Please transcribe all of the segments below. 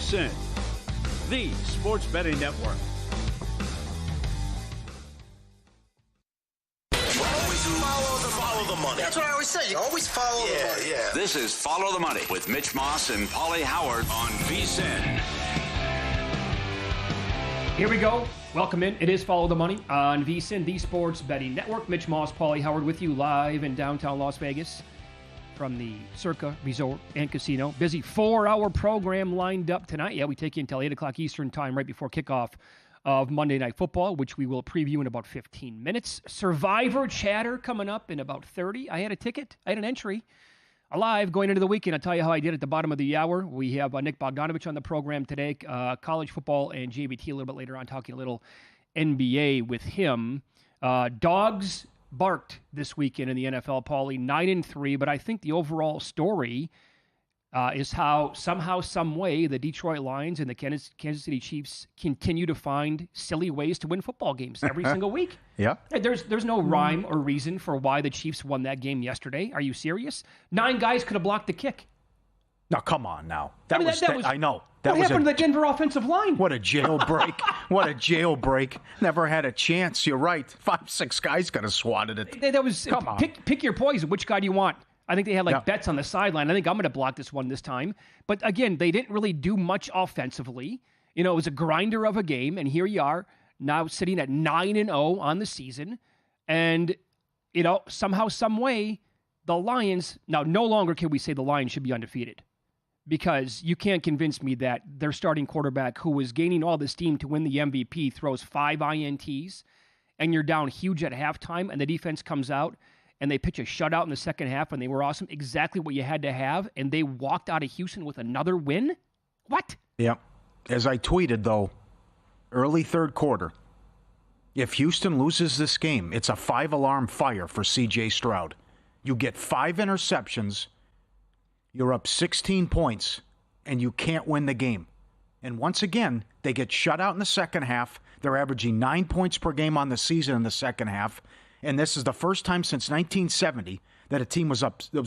VSiN, the sports betting network. Follow the money. That's what I always say. You always follow the money. Yeah. This is Follow the Money with Mitch Moss and Paulie Howard on VSiN. Here we go. Welcome in. It is Follow the Money on VSiN, the sports betting network. Mitch Moss, Paulie Howard with you live in downtown Las Vegas from the Circa Resort and Casino. Busy 4-hour program lined up tonight. Yeah, we take you until 8 o'clock Eastern time right before kickoff of Monday Night Football, which we will preview in about 15 minutes. Survivor chatter coming up in about 30. I had a ticket. I had an entry. Alive going into the weekend. I'll tell you how I did at the bottom of the hour. We have Nick Bogdanovich on the program today, college football and JVT a little bit later on, talking a little NBA with him. Dogs barked this weekend in the NFL, Paulie, 9-3, but I think the overall story is how somehow, some way, the Detroit Lions and the Kansas City Chiefs continue to find silly ways to win football games every single week. Yeah. There's no rhyme or reason for why the Chiefs won that game yesterday. Are you serious? 9 guys could have blocked the kick. No, come on now. I know. What happened to the Denver offensive line? What a jailbreak. What a jailbreak. Never had a chance. You're right. 5-6 guys could have swatted it. That was pick your poison. Which guy do you want? I think they had bets on the sideline. I think I'm going to block this one this time. But again, they didn't really do much offensively. You know, it was a grinder of a game, and here you are now sitting at 9-0 on the season. And, you know, somehow, some way, the Lions, now no longer can we say the Lions should be undefeated, because you can't convince me that their starting quarterback, who was gaining all this steam to win the MVP, throws 5 INTs, and you're down huge at halftime, and the defense comes out, and they pitch a shutout in the second half, and they were awesome. Exactly what you had to have, and they walked out of Houston with another win? What? Yeah. As I tweeted, though, early third quarter, if Houston loses this game, it's a 5-alarm fire for C.J. Stroud. You get 5 interceptions, you're up 16 points, and you can't win the game. And once again, they get shut out in the second half. They're averaging 9 points per game on the season in the second half. And this is the first time since 1970 that a team was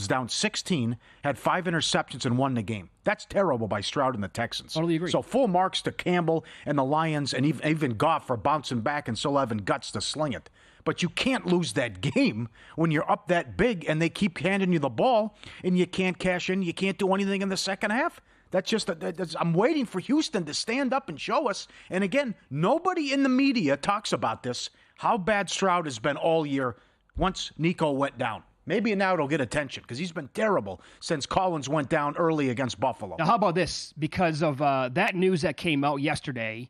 down 16, had 5 interceptions, and won the game. That's terrible by Stroud and the Texans. Totally agree. So full marks to Campbell and the Lions, and even Goff for bouncing back and still having guts to sling it. But you can't lose that game when you're up that big and they keep handing you the ball and you can't cash in, you can't do anything in the second half. I'm waiting for Houston to stand up and show us. And again, nobody in the media talks about this, how bad Stroud has been all year once Nico went down. Maybe now it'll get attention because he's been terrible since Collins went down early against Buffalo. Now, how about this? Because of that news that came out yesterday,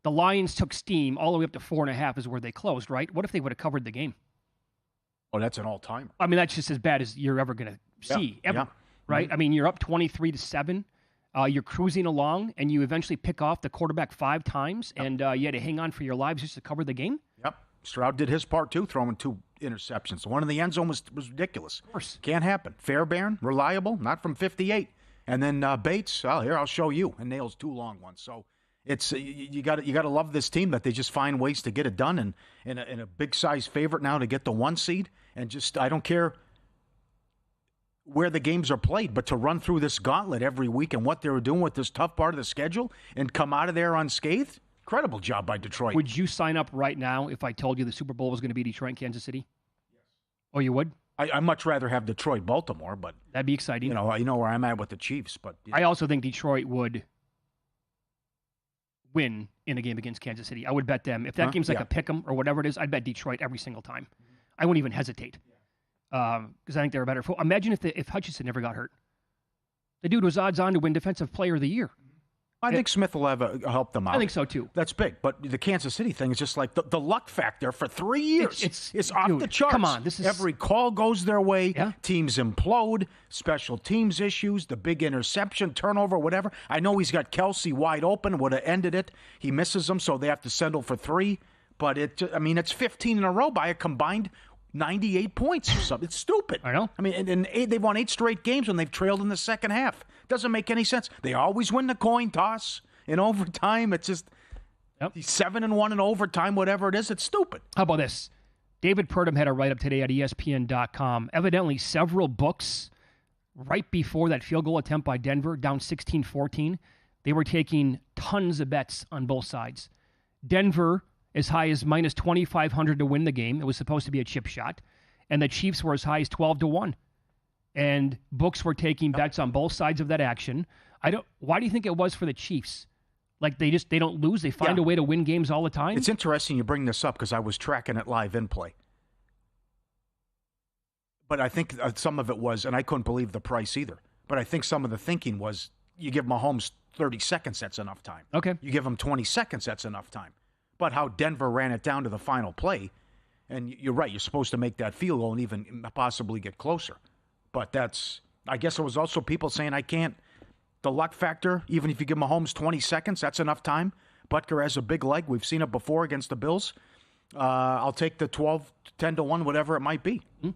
the Lions took steam all the way up to 4.5 is where they closed, right? What if they would have covered the game? Oh, that's an all-timer. I mean, that's just as bad as you're ever going to see, right? Mm-hmm. I mean, you're up 23-7. You're cruising along, and you eventually pick off the quarterback 5 times, and you had to hang on for your lives just to cover the game? Yep. Stroud did his part, too, throwing 2 interceptions. The one in the end zone was ridiculous. Of course. Can't happen. Fairbairn, reliable, not from 58. And then Bates, here, I'll show you, and nails 2 long ones. So it's you got to love this team that they just find ways to get it done, and in a big-size favorite now to get the 1 seed. And just, I don't care where the games are played, but to run through this gauntlet every week and what they were doing with this tough part of the schedule and come out of there unscathed, incredible job by Detroit. Would you sign up right now if I told you the Super Bowl was going to be Detroit and Kansas City? Yes. Oh, you would? I'd much rather have Detroit-Baltimore, but that'd be exciting. You know where I'm at with the Chiefs, but I also think Detroit would win in a game against Kansas City. I would bet them. If that game's like a pick'em or whatever it is, I'd bet Detroit every single time. I wouldn't even hesitate. Because I think they're better. Imagine if Hutchinson never got hurt. The dude was odds on to win Defensive Player of the Year. I think Smith will help them out. I think so, too. That's big. But the Kansas City thing is just like the luck factor for 3 years. It's off the charts. Come on. Every call goes their way. Yeah. Teams implode. Special teams issues. The big interception, turnover, whatever. I know he's got Kelsey wide open. Would have ended it. He misses them, so they have to settle for 3. But it's 15 in a row by a combined 98 points or something. It's stupid. I know. I mean, and they've won 8 straight games when they've trailed in the second half. Doesn't make any sense. They always win the coin toss in overtime. It's just 7-1 in overtime, whatever it is. It's stupid. How about this? David Purdom had a write-up today at ESPN.com. Evidently, several books right before that field goal attempt by Denver, down 16-14, they were taking tons of bets on both sides. Denver as high as minus 2,500 to win the game. It was supposed to be a chip shot. And the Chiefs were as high as 12-1. And books were taking bets on both sides of that action. Why do you think it was for the Chiefs? Like they don't lose. They find a way to win games all the time. It's interesting you bring this up because I was tracking it live in play. But I think some of it was, and I couldn't believe the price either, but I think some of the thinking was you give Mahomes 30 seconds, that's enough time. Okay. You give him 20 seconds, that's enough time. But how Denver ran it down to the final play, and you're right, you're supposed to make that field goal and even possibly get closer. But I guess it was also people saying the luck factor, even if you give Mahomes 20 seconds, that's enough time. Butker has a big leg. We've seen it before against the Bills. I'll take the 12, 10-1, whatever it might be. Mm-hmm.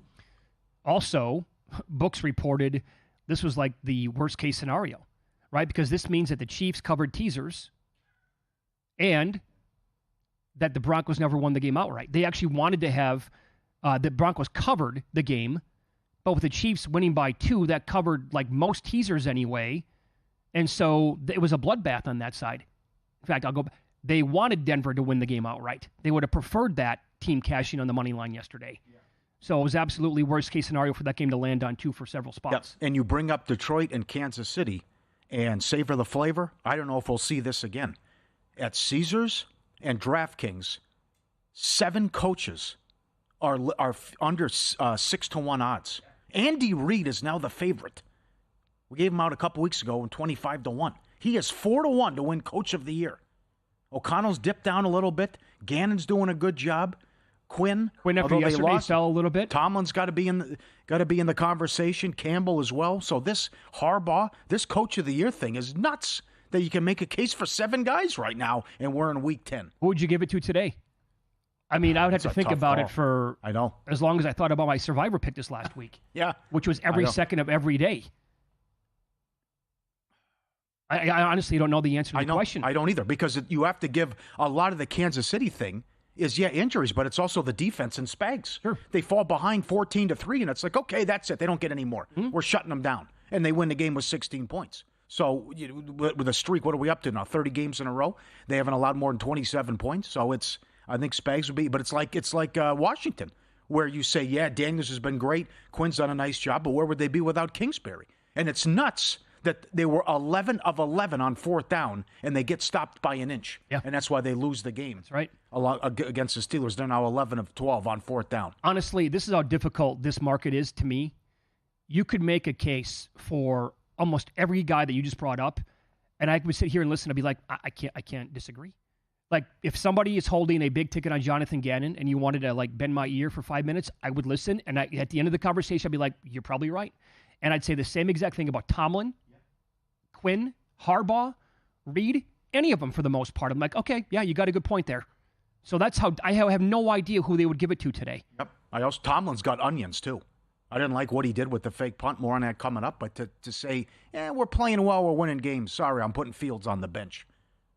Also, books reported this was like the worst case scenario, right? Because this means that the Chiefs covered teasers and that the Broncos never won the game outright. They actually wanted to have the Broncos covered the game, but with the Chiefs winning by 2, that covered like most teasers anyway. And so it was a bloodbath on that side. In fact, they wanted Denver to win the game outright. They would have preferred that team cashing on the money line yesterday. Yeah. So it was absolutely worst case scenario for that game to land on 2 for several spots. Yep. And you bring up Detroit and Kansas City and savor the flavor. I don't know if we'll see this again. At Caesars and DraftKings, 7 coaches are under 6-1 odds. Andy Reid is now the favorite. We gave him out a couple weeks ago and 25-1. He is 4-1 to win Coach of the Year. O'Connell's dipped down a little bit. Gannon's doing a good job. Quinn after yesterday fell a little bit. Tomlin's got to be in the conversation. Campbell as well. So this Harbaugh, this Coach of the Year thing is nuts. That you can make a case for 7 guys right now, and we're in week 10. Who would you give it to today? I mean, I would have to think about it for as long as I thought about my Survivor pick this last week. Yeah, which was every second of every day. I honestly don't know the answer to the question. I don't either, because you have to give a lot of the Kansas City thing is, injuries, but it's also the defense and Spags. Sure. They fall behind 14-3, and it's like, okay, that's it. They don't get any more. Mm-hmm. We're shutting them down. And they win the game with 16 points. So with a streak, what are we up to now? 30 games in a row? They haven't allowed more than 27 points. So I think Spags would be, but it's like Washington, where you say, Daniels has been great. Quinn's done a nice job, but where would they be without Kingsbury? And it's nuts that they were 11 of 11 on 4th down, and they get stopped by an inch. Yeah. And that's why they lose the game. That's right. Against the Steelers, they're now 11 of 12 on 4th down. Honestly, this is how difficult this market is to me. You could make a case for almost every guy that you just brought up, and I would sit here and listen and be like, I can't disagree. Like, if somebody is holding a big ticket on Jonathan Gannon and you wanted to, like, bend my ear for 5 minutes, I would listen, and at the end of the conversation, I'd be like, you're probably right. And I'd say the same exact thing about Tomlin, Quinn, Harbaugh, Reid, any of them for the most part. I'm like, okay, yeah, you got a good point there. So that's how I have no idea who they would give it to today. Yep. Tomlin's got onions, too. I didn't like what he did with the fake punt. More on that coming up. But to say, we're playing well, we're winning games. Sorry, I'm putting Fields on the bench.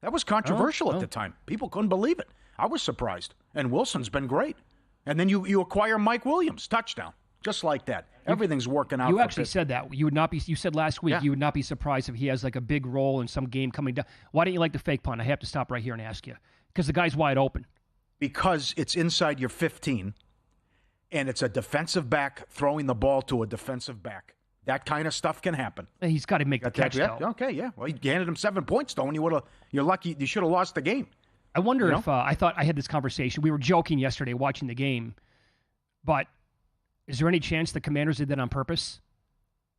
That was controversial at the time. People couldn't believe it. I was surprised. And Wilson's been great. And then you acquire Mike Williams, touchdown. Just like that. Everything's working out. You actually said that. You would not be. You said last week you would not be surprised if he has like a big role in some game coming down. Why don't you like the fake punt? I have to stop right here and ask you. Because the guy's wide open. Because it's inside your 15, and it's a defensive back throwing the ball to a defensive back. That kind of stuff can happen. He's got to make the catch, though. Okay, yeah. Well, you handed him 7 points, though, and you're lucky. You should have lost the game. I wonder if I thought I had this conversation. We were joking yesterday watching the game, but is there any chance the Commanders did that on purpose?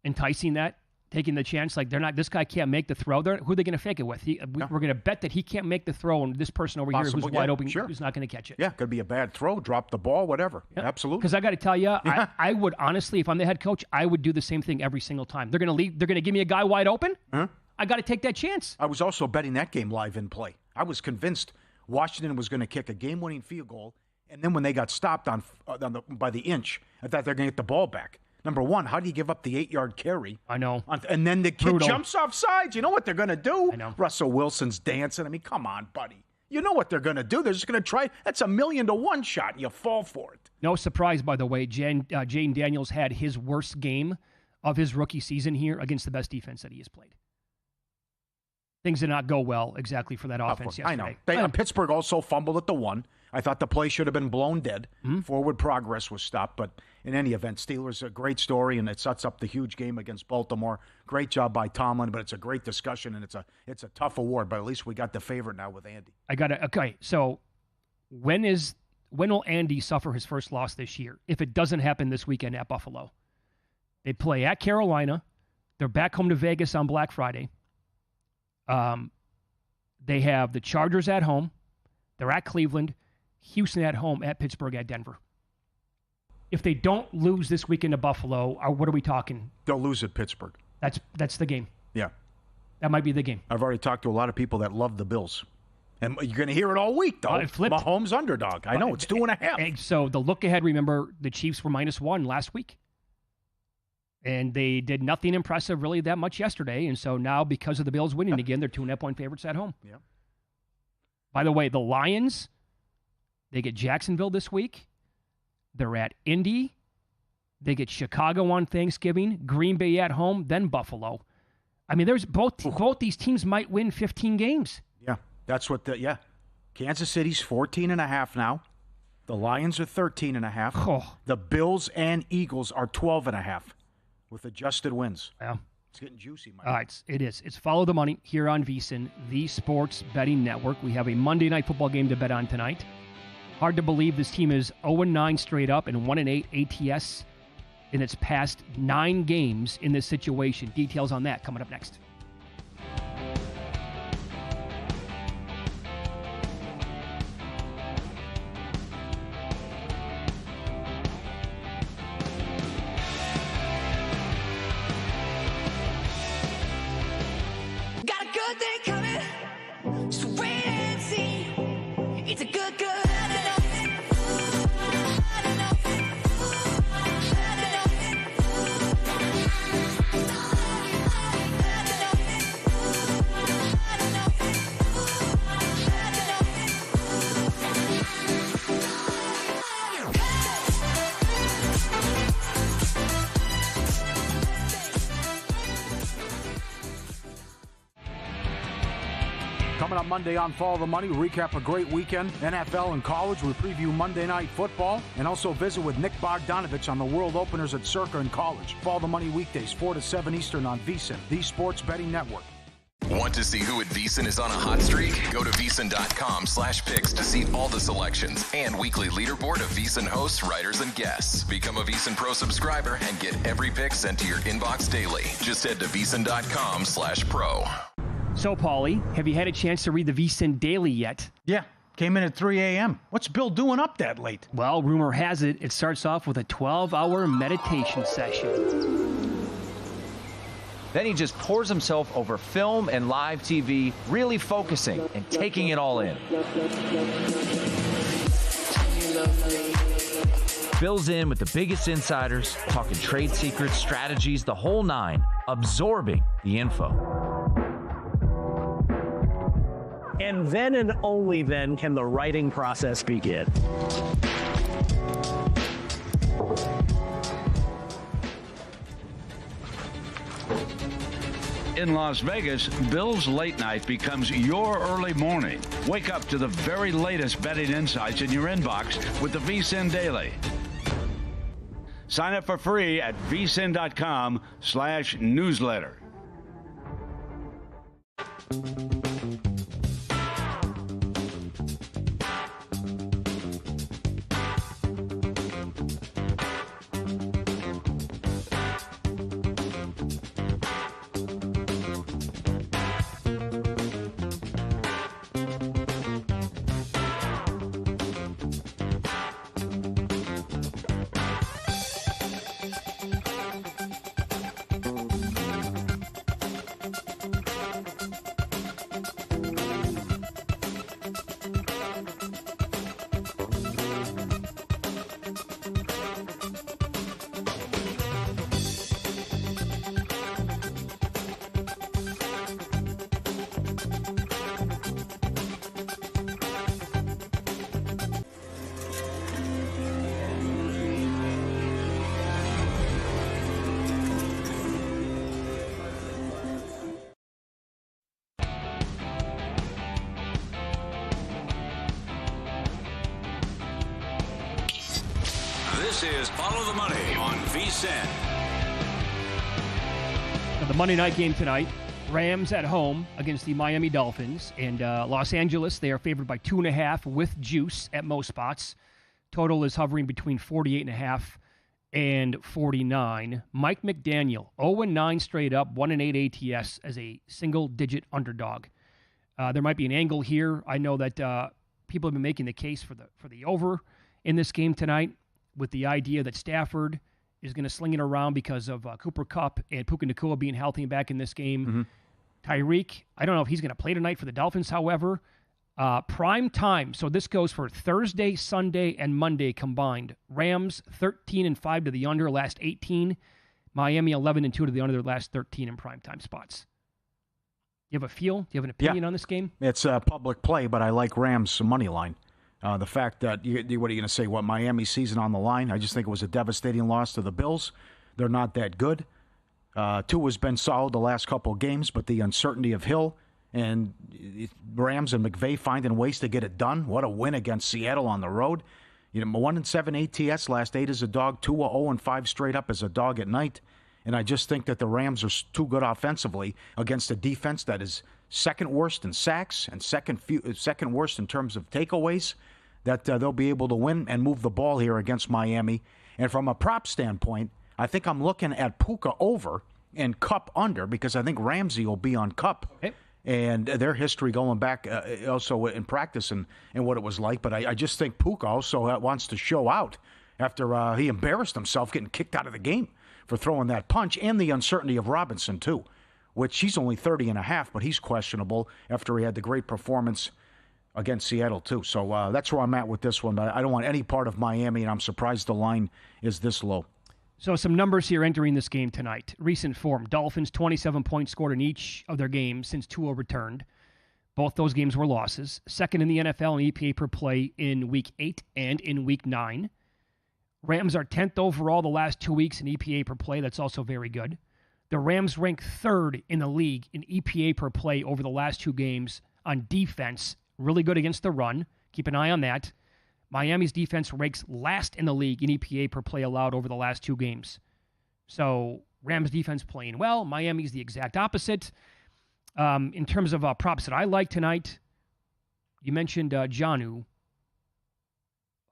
Enticing that? Taking the chance? Like, this guy can't make the throw. Who are they going to fake it with? We're going to bet that he can't make the throw, and this person over here who's wide open, who's not going to catch it. Yeah, could be a bad throw, drop the ball, whatever. Yeah. Absolutely. Because I got to tell you, I would honestly, if I'm the head coach, I would do the same thing every single time. They're going to give me a guy wide open. Uh-huh. I got to take that chance. I was also betting that game live in play. I was convinced Washington was going to kick a game-winning field goal. And then when they got stopped by the inch, I thought they're going to get the ball back. Number one, how do you give up the 8-yard carry? I know. And then the kid jumps off sides. You know what they're going to do? I know. Russell Wilson's dancing. I mean, come on, buddy. You know what they're going to do. They're just going to try. That's $1 million to 1 shot, and you fall for it. No surprise, by the way. Jane Daniels had his worst game of his rookie season here against the best defense that he has played. things did not go well exactly for that offense yesterday. I know. Pittsburgh also fumbled at the 1. I thought the play should have been blown dead. Forward progress was stopped. But in any event, Steelers, a great story, and it sets up the huge game against Baltimore. Great job by Tomlin, but it's a great discussion, and it's a tough award. But at least we got the favorite now with Andy. Okay, so when will Andy suffer his first loss this year if it doesn't happen this weekend at Buffalo? They play at Carolina. They're back home to Vegas on Black Friday. They have the Chargers at home. They're at Cleveland. Houston at home, at Pittsburgh, at Denver. If they don't lose this weekend to Buffalo, what are we talking? They'll lose at Pittsburgh. That's the game. Yeah. That might be the game. I've already talked to a lot of people that love the Bills. And you're going to hear it all week, though. It flipped. Mahomes underdog. I know, it's 2.5. So the look ahead, remember, the Chiefs were -1 last week. And they did nothing impressive really that much yesterday. And so now, because of the Bills winning again, they're 2.5-point favorites at home. Yeah. By the way, the Lions, they get Jacksonville this week. They're at Indy. They get Chicago on Thanksgiving. Green Bay at home, then Buffalo. I mean, there's both these teams might win 15 games. Yeah, that's what Kansas City's 14.5 now. The Lions are 13.5. Oh. The Bills and Eagles are 12.5 with adjusted wins. Yeah. It's getting juicy, Mike. All right, it is. It's Follow the Money here on VSiN, the Sports Betting Network. We have a Monday Night Football game to bet on tonight. Hard to believe this team is 0-9 straight up and 1-8 ATS in its past 9 games in this situation. Details on that coming up next. Got a good thing coming, so wait and see. It's a good. Coming up Monday on Follow the Money, we recap a great weekend, NFL and college. We preview Monday Night Football and also visit with Nick Bogdanovich on the World Openers at Circa and College. Follow the Money weekdays, 4 to 7 Eastern on VSiN, the Sports Betting Network. Want to see who at VSiN is on a hot streak? Go to VSiN.com/picks to see all the selections and weekly leaderboard of VSiN hosts, writers, and guests. Become a VSiN Pro subscriber and get every pick sent to your inbox daily. Just head to VSiN.com/pro. So, Paulie, have you had a chance to read the VSiN Daily yet? Yeah, came in at 3 a.m. What's Bill doing up that late? Well, rumor has it, it starts off with a 12-hour meditation session. Then he just pours himself over film and live TV, really focusing and taking it all in. Bill's in with the biggest insiders, talking trade secrets, strategies, the whole nine, absorbing the info. And then and only then can the writing process begin. In Las Vegas, Bill's late night becomes your early morning. Wake up to the very latest betting insights in your inbox with the VSiN Daily. Sign up for free at vsin.com/newsletter. This is Follow the Money on VSiN. Now, the Monday night game tonight, Rams at home against the Miami Dolphins. And Los Angeles, they are favored by 2.5 with juice at most spots. Total is hovering between 48.5 and 49. Mike McDaniel, 0-9 straight up, 1-8 ATS as a single-digit underdog. There might be an angle here. I know that people have been making the case for the over in this game tonight with the idea that Stafford is going to sling it around because of Cooper Kupp and Puka Nacua being healthy and back in this game. Mm-hmm. Tyreek, I don't know if he's going to play tonight for the Dolphins, however. Prime time, so this goes for Thursday, Sunday, and Monday combined. Rams 13-5 to the under, last 18. Miami 11-2 to the under, their last 13 in primetime spots. You have a feel? Do you have an opinion on this game? It's a public play, but I like Rams money line. The fact that, what are you going to say, Miami's season on the line? I just think it was a devastating loss to the Bills. They're not that good. Tua's been solid the last couple of games, but the uncertainty of Hill and Rams and McVay finding ways to get it done. What a win against Seattle on the road. 1-7 ATS, last 8 as a dog. Tua 0-5 straight up as a dog at night. And I just think that the Rams are too good offensively against a defense that is second worst in sacks and second worst in terms of takeaways, that they'll be able to win and move the ball here against Miami. And from a prop standpoint, I think I'm looking at Puka over and Kupp under, because I think Ramsey will be on Kupp. Okay. And their history going back also in practice and what it was like. But I just think Puka also wants to show out after he embarrassed himself getting kicked out of the game for throwing that punch, and the uncertainty of Robinson, too, which he's only 30.5, but he's questionable after he had the great performance against Seattle, too. So that's where I'm at with this one. But I don't want any part of Miami, and I'm surprised the line is this low. So some numbers here entering this game tonight. Recent form. Dolphins, 27 points scored in each of their games since Tua returned. Both those games were losses. Second in the NFL in EPA per play in Week 8 and in Week 9. Rams are 10th overall the last 2 weeks in EPA per play. That's also very good. The Rams rank 3rd in the league in EPA per play over the last 2 games on defense. Really good against the run. Keep an eye on that. Miami's defense ranks last in the league in EPA per play allowed over the last 2 games. So Rams defense playing well. Miami's the exact opposite. In terms of props that I like tonight, you mentioned Jonnu.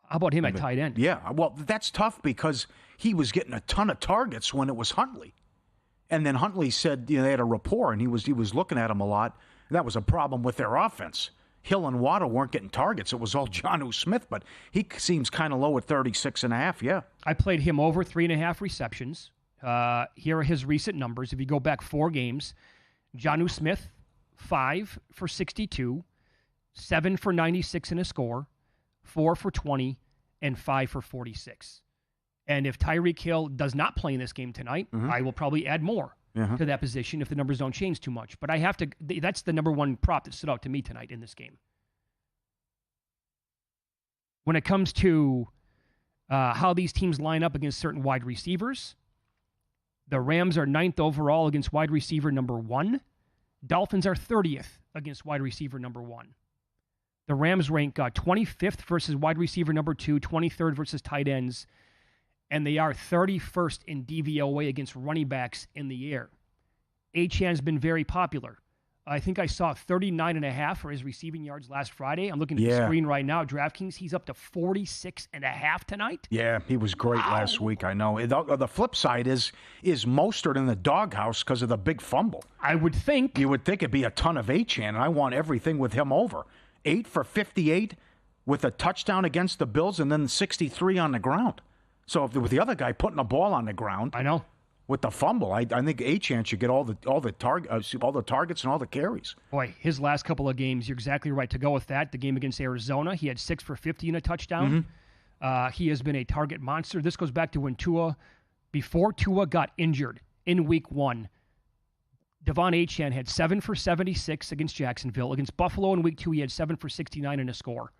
How about him at tight end? Yeah, well, that's tough because he was getting a ton of targets when it was Huntley. And then Huntley said they had a rapport, and he was looking at him a lot. That was a problem with their offense. Hill and Waddle weren't getting targets. It was all Jonnu Smith, but he seems kind of low at 36.5, yeah. I played him over 3.5 receptions. Here are his recent numbers. If you go back 4 games, Jonnu Smith, 5 for 62, 7 for 96 in a score, 4 for 20, and 5 for 46. And if Tyreek Hill does not play in this game tonight, I will probably add more to that position if the numbers don't change too much. But I have to. That's the number one prop that stood out to me tonight in this game. When it comes to how these teams line up against certain wide receivers, the Rams are 9th overall against wide receiver number 1. Dolphins are 30th against wide receiver number 1. The Rams rank 25th versus wide receiver number 2, 23rd versus tight ends, and they are 31st in DVOA against running backs in the air. Achan's been very popular. I think I saw 39.5 for his receiving yards last Friday. I'm looking at the screen right now. DraftKings, he's up to 46.5 tonight. Yeah, he was great last week, I know. The flip side is Mostert in the doghouse because of the big fumble. I would think. You would think it'd be a ton of Achan, and I want everything with him over. 8 for 58 with a touchdown against the Bills and then 63 on the ground. So if with the other guy putting the ball on the ground, I know. With the fumble, I think Achan should get all the targets and all the carries. Boy, his last couple of games, you're exactly right to go with that. The game against Arizona, he had 6 for 50 and a touchdown. He has been a target monster. This goes back to when before Tua got injured in Week 1. Devon Achan had 7 for 76 against Jacksonville. Against Buffalo in Week 2, he had 7 for 69 and a score.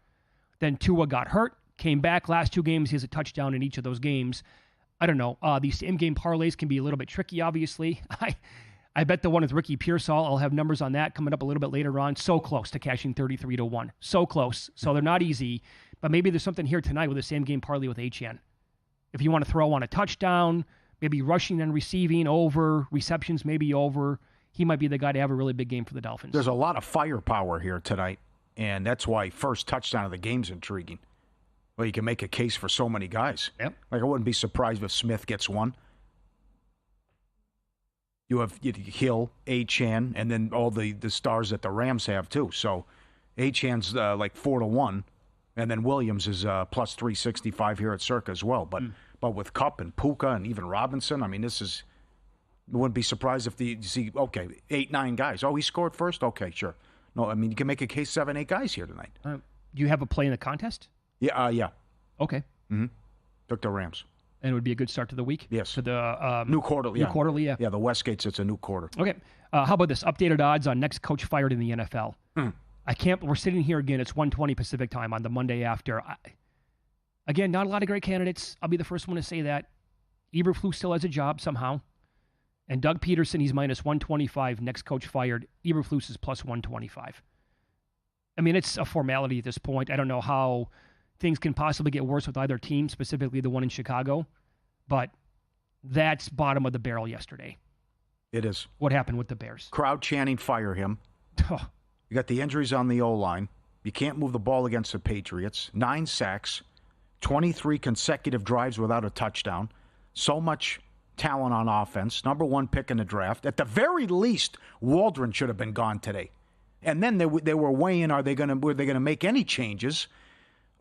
Then Tua got hurt, came back. Last 2 games, he has a touchdown in each of those games. I don't know. These same-game parlays can be a little bit tricky, obviously. I bet the one with Ricky Pearsall, I'll have numbers on that coming up a little bit later on. So close to cashing 33-1. So close. So they're not easy. But maybe there's something here tonight with the same-game parlay with Achan. if you want to throw on a touchdown, maybe rushing and receiving over, receptions maybe over, he might be the guy to have a really big game for the Dolphins. There's a lot of firepower here tonight, and that's why first touchdown of the game's intriguing. Well, you can make a case for so many guys. Yep. Like, I wouldn't be surprised if Smith gets one. You have Hill, Achane, and then all the stars that the Rams have, too. So Achane's like 4-1, and then Williams is plus 365 here at Circa as well. But with Kupp and Puka and even Robinson, I mean, this is... Wouldn't be surprised if you see, 8-9 guys. Oh, he scored first? Okay, sure. No, I mean, you can make a case 7-8 guys here tonight. Do you have a play in the contest? Yeah. Yeah. Okay. Mm-hmm. Took the Rams. And it would be a good start to the week? Yes. To the new quarterly. New quarterly, yeah. Yeah, the Westgates, it's a new quarter. Okay. How about this? Updated odds on next coach fired in the NFL. We're sitting here again. It's 1:20 Pacific time on the Monday after. Again, not a lot of great candidates. I'll be the first one to say that. Eberflus still has a job somehow. And Doug Peterson, he's minus 125. Next coach fired. Eberflus is plus 125. I mean, it's a formality at this point. I don't know how things can possibly get worse with either team, specifically the one in Chicago. But that's bottom of the barrel yesterday. It is. What happened with the Bears? Crowd chanting, fire him. You got the injuries on the O-line. You can't move the ball against the Patriots. 9 sacks. 23 consecutive drives without a touchdown. So much talent on offense. Number 1 pick in the draft. At the very least, Waldron should have been gone today. And then they were weighing, were they going to make any changes?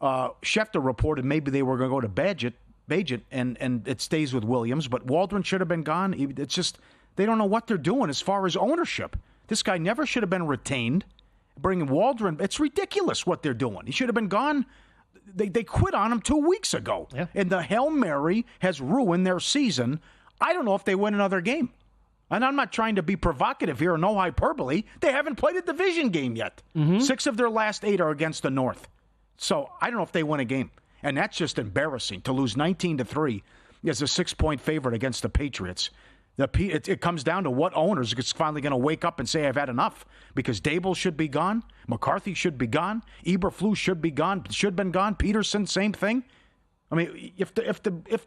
Schefter reported maybe they were going to go to Bagent, and it stays with Williams. But Waldron should have been gone. It's just, they don't know what they're doing as far as ownership. This guy never should have been retained. Bringing Waldron, it's ridiculous what they're doing. He should have been gone. They quit on him 2 weeks ago. Yeah. And the Hail Mary has ruined their season. I don't know if they win another game. And I'm not trying to be provocative here, no hyperbole. They haven't played a division game yet. 6 of their last 8 are against the North. So I don't know if they win a game. And that's just embarrassing to lose 19-3 as a 6-point favorite against the Patriots. It comes down to what owners is finally going to wake up and say, I've had enough. Because Dable should be gone. McCarthy should be gone. Eberflus should be gone. Should have been gone. Peterson, same thing. I mean, if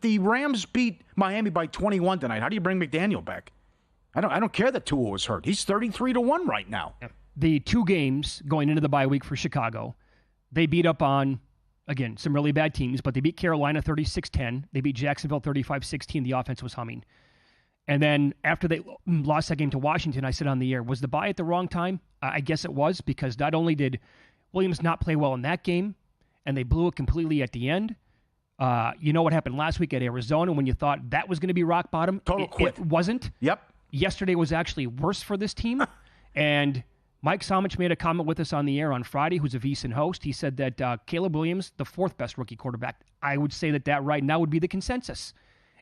the Rams beat Miami by 21 tonight, how do you bring McDaniel back? I don't care that Tua was hurt. He's 33-1 right now. The 2 games going into the bye week for Chicago, they beat up on, again, some really bad teams, but they beat Carolina 36-10. They beat Jacksonville 35-16. The offense was humming. And then after they lost that game to Washington, I said on the air, was the bye at the wrong time? I guess it was, because not only did Williams not play well in that game, and they blew it completely at the end. You know what happened last week at Arizona when you thought that was going to be rock bottom? Total quit. It wasn't. Yep. Yesterday was actually worse for this team. And Mike Somich made a comment with us on the air on Friday, who's a VSiN host. He said that Caleb Williams, the 4th best rookie quarterback. I would say that right now would be the consensus.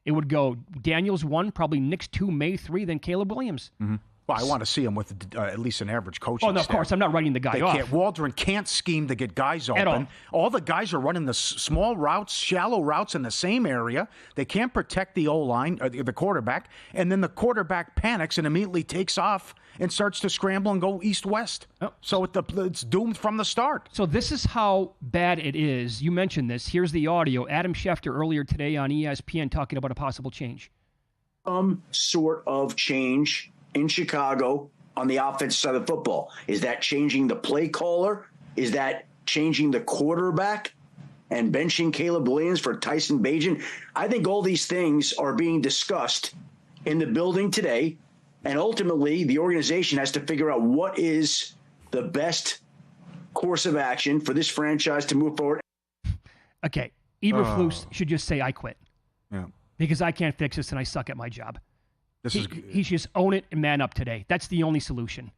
It would go Daniels 1, probably Nix 2, May 3, then Caleb Williams. Mm-hmm. Well, I want to see him with at least an average coaching staff. Of course. I'm not writing the guy off. Waldron can't scheme to get guys open. At all. All the guys are running the small routes, shallow routes in the same area. They can't protect the O-line, or the quarterback, and then the quarterback panics and immediately takes off and starts to scramble and go east-west. Oh. So it's doomed from the start. So this is how bad it is. You mentioned this. Here's the audio. Adam Schefter earlier today on ESPN talking about a possible change. Some sort of change in Chicago on the offensive side of football. Is that changing the play caller? Is that changing the quarterback and benching Caleb Williams for Tyson Bagent? I think all these things are being discussed in the building today, and ultimately the organization has to figure out what is the best course of action for this franchise to move forward. Okay, Eberflus should just say, I quit. Yeah. Because I can't fix this and I suck at my job. He should just own it and man up today. That's the only solution.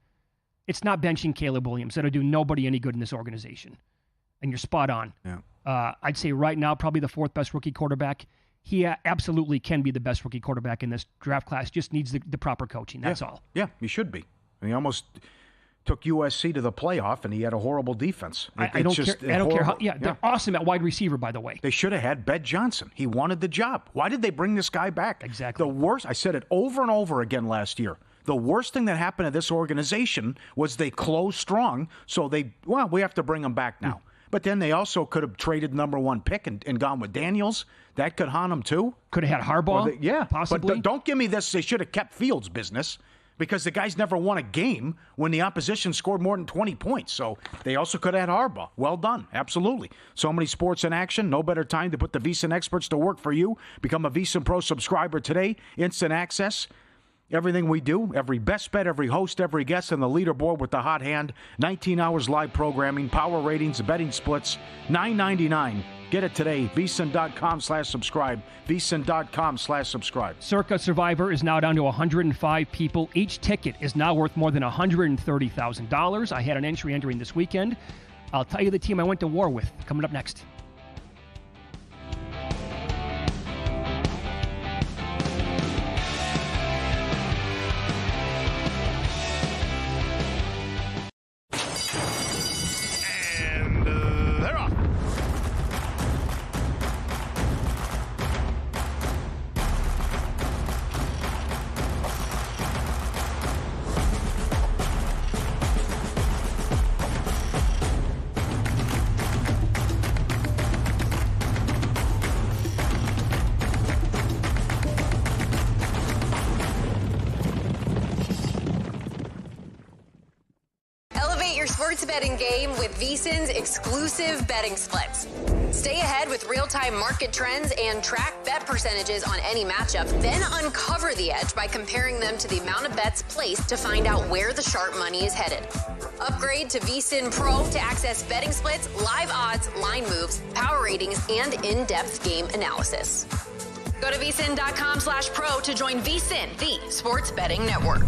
It's not benching Caleb Williams. That'll do nobody any good in this organization. And you're spot on. Yeah. I'd say right now, probably the 4th best rookie quarterback. He absolutely can be the best rookie quarterback in this draft class. Just needs the proper coaching. That's all. Yeah, he should be. And he almost took USC to the playoff, and he had a horrible defense. I don't care how. Yeah, they're awesome at wide receiver, by the way. They should have had Ben Johnson. He wanted the job. Why did they bring this guy back? Exactly. The worst, I said it over and over again last year. The worst thing that happened to this organization was they closed strong, so we have to bring him back now. But then they also could have traded number 1 pick and gone with Daniels. That could haunt them too. Could have had Harbaugh. Possibly. But don't give me this. They should have kept Fields' business, because the guy's never won a game when the opposition scored more than 20 points. So they also could have had Harbaugh. Well done. Absolutely. So many sports in action. No better time to put the VSiN experts to work for you. Become a VSiN Pro subscriber today. Instant access. Everything we do, every best bet, every host, every guest, and the leaderboard with the hot hand. 19 hours live programming, power ratings, betting splits, $9.99. Get it today. VSiN.com/subscribe. VSiN.com/subscribe. Circa Survivor is now down to 105 people. Each ticket is now worth more than $130,000. I had an entry entering this weekend. I'll tell you the team I went to war with coming up next. Sports betting game with VSiN's exclusive betting splits. Stay ahead with real-time market trends and track bet percentages on any matchup, then uncover the edge by comparing them to the amount of bets placed to find out where the sharp money is headed. Upgrade to VSiN Pro to access betting splits, live odds, line moves, power ratings, and in-depth game analysis. Go to VSiN.com/pro to join VSiN, the sports betting network.